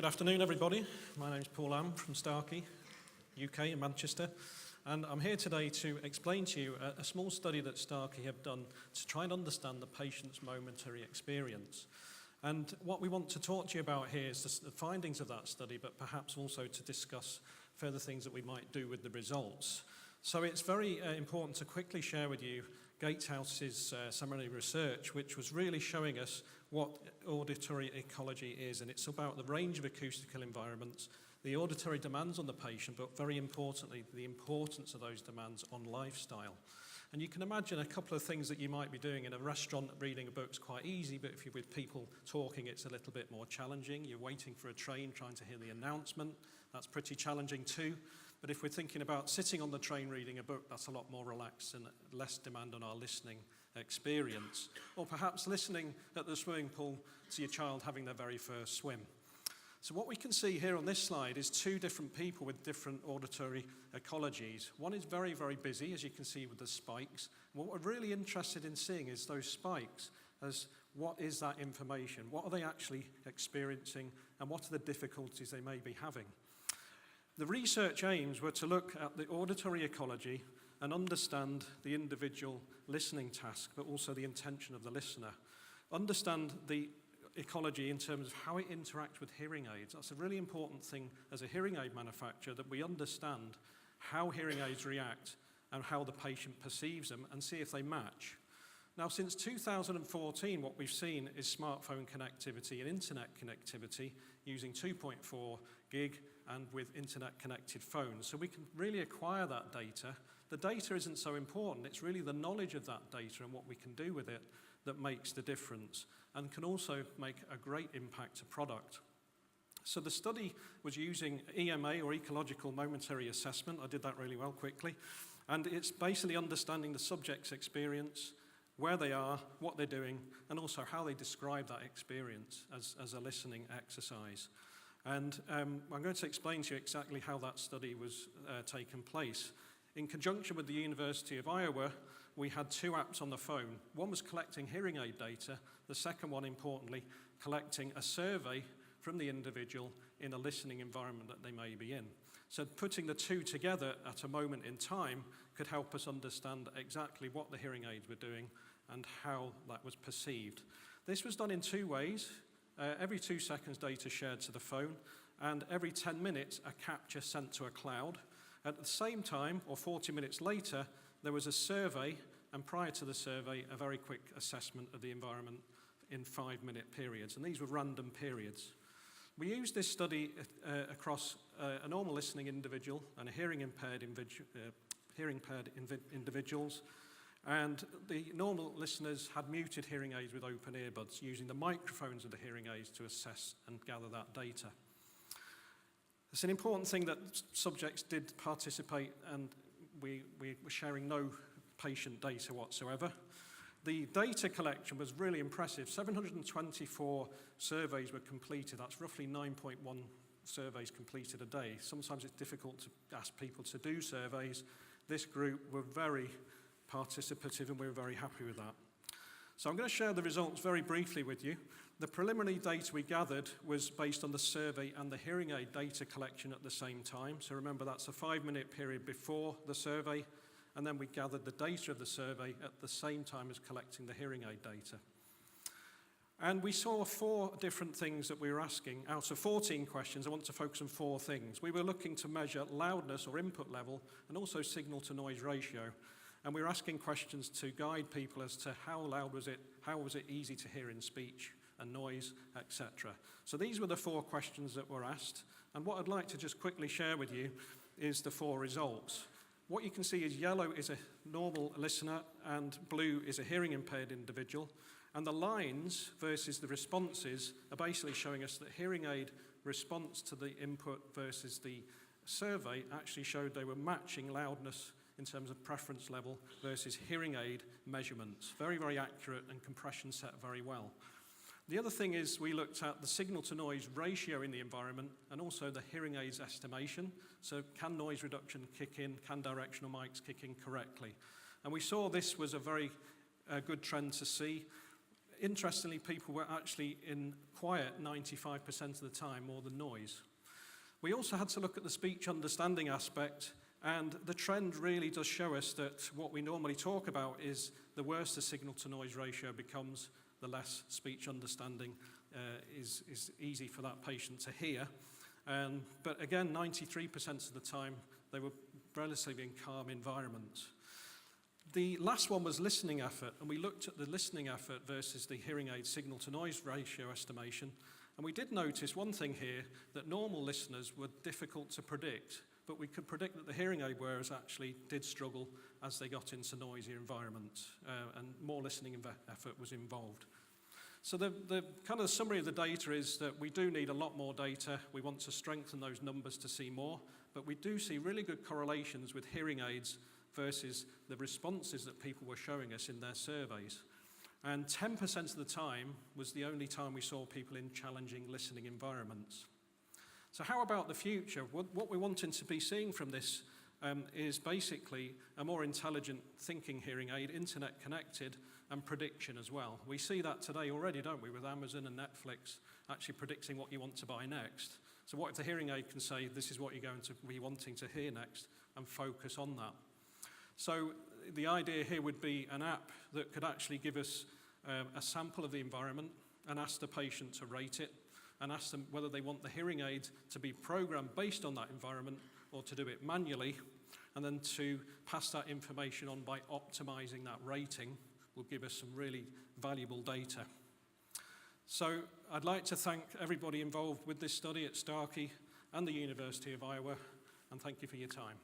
Good afternoon, everybody. My name's Paul Am from Starkey, UK in Manchester, and I'm here today to explain to you a small study that Starkey have done to try and understand the patient's momentary experience. And what we want to talk to you about here is the findings of that study, but perhaps also to discuss further things that we might do with the results. So it's very important to quickly share with you Gatehouse's summary research, which was really showing us what auditory ecology is, and it's about the range of acoustical environments, the auditory demands on the patient, but very importantly, the importance of those demands on lifestyle. And you can imagine a couple of things that you might be doing in a restaurant. Reading a book's quite easy, but if you're with people talking, it's a little bit more challenging. You're waiting for a train, trying to hear the announcement. That's pretty challenging too. But if we're thinking about sitting on the train reading a book, that's a lot more relaxed and less demand on our listening experience. Or perhaps listening at the swimming pool to your child having their very first swim. So what we can see here on this slide is two different people with different auditory ecologies. One is very, very busy, as you can see with the spikes. And what we're really interested in seeing is those spikes as what is that information? What are they actually experiencing? And what are the difficulties they may be having? The research aims were to look at the auditory ecology and understand the individual listening task, but also the intention of the listener. Understand the ecology in terms of how it interacts with hearing aids. That's a really important thing as a hearing aid manufacturer, that we understand how hearing aids react and how the patient perceives them and see if they match. Now, since 2014, what we've seen is smartphone connectivity and internet connectivity using 2.4 gig and with internet connected phones. So we can really acquire that data. The data isn't so important. It's really the knowledge of that data and what we can do with it that makes the difference and can also make a great impact to product. So the study was using EMA, or ecological momentary assessment. I did that really well quickly. And it's basically understanding the subject's experience, where they are, what they're doing, and also how they describe that experience as a listening exercise. And I'm going to explain to you exactly how that study was taken place. In conjunction with the University of Iowa, we had two apps on the phone. One was collecting hearing aid data. The second one, importantly, collecting a survey from the individual in a listening environment that they may be in. So putting the two together at a moment in time could help us understand exactly what the hearing aids were doing and how that was perceived. This was done in two ways. Every 2 seconds data shared to the phone, and every 10 minutes a capture sent to a cloud. At the same time, or 40 minutes later, there was a survey, and prior to the survey, a very quick assessment of the environment in 5-minute periods, and these were random periods. We used this study across a normal listening individual and a hearing-impaired individuals, and the normal listeners had muted hearing aids with open earbuds, using the microphones of the hearing aids to assess and gather that data. It's an important thing that subjects did participate, and we were sharing no patient data whatsoever. The data collection was really impressive. 724 surveys were completed. That's roughly 9.1 surveys completed a day. Sometimes it's difficult to ask people to do surveys. This group were very participative, and we were very happy with that. So I'm going to share the results very briefly with you. The preliminary data we gathered was based on the survey and the hearing aid data collection at the same time. So remember, that's a 5-minute period before the survey, and then we gathered the data of the survey at the same time as collecting the hearing aid data. And we saw 4 different things that we were asking. Out of 14 questions, I want to focus on 4 things. We were looking to measure loudness or input level, and also signal to noise ratio. And we were asking questions to guide people as to how loud was it, how was it easy to hear in speech and noise, etc. So these were the 4 questions that were asked. And what I'd like to just quickly share with you is the 4 results. What you can see is yellow is a normal listener and blue is a hearing impaired individual. And the lines versus the responses are basically showing us that hearing aid response to the input versus the survey actually showed they were matching loudness in terms of preference level versus hearing aid measurements. Very, very accurate, and compression set very well. The other thing is we looked at the signal to noise ratio in the environment and also the hearing aids estimation. So can noise reduction kick in? Can directional mics kick in correctly? And we saw this was a very good trend to see. interestingly, people were actually in quiet 95% of the time more than noise. We also had to look at the speech understanding aspect, and the trend really does show us that what we normally talk about is the worse the signal-to-noise ratio becomes, the less speech understanding is easy for that patient to hear. But again, 93% of the time, they were relatively in calm environments. The last one was listening effort, and we looked at the listening effort versus the hearing aid signal-to-noise ratio estimation, and we did notice one thing here, that normal listeners were difficult to predict, but we could predict that the hearing aid wearers actually did struggle as they got into noisier environments, and more listening effort was involved. So the kind of summary of the data is that we do need a lot more data. We want to strengthen those numbers to see more, but we do see really good correlations with hearing aids versus the responses that people were showing us in their surveys. And 10% of the time was the only time we saw people in challenging listening environments. So how about the future? What we're wanting to be seeing from this is basically a more intelligent thinking hearing aid, internet connected, and prediction as well. We see that today already, don't we, with Amazon and Netflix actually predicting what you want to buy next. So what if the hearing aid can say, this is what you're going to be wanting to hear next, and focus on that? So the idea here would be an app that could actually give us a sample of the environment and ask the patient to rate it and ask them whether they want the hearing aid to be programmed based on that environment or to do it manually, and then to pass that information on by optimizing that rating will give us some really valuable data. So I'd like to thank everybody involved with this study at Starkey and the University of Iowa, and thank you for your time.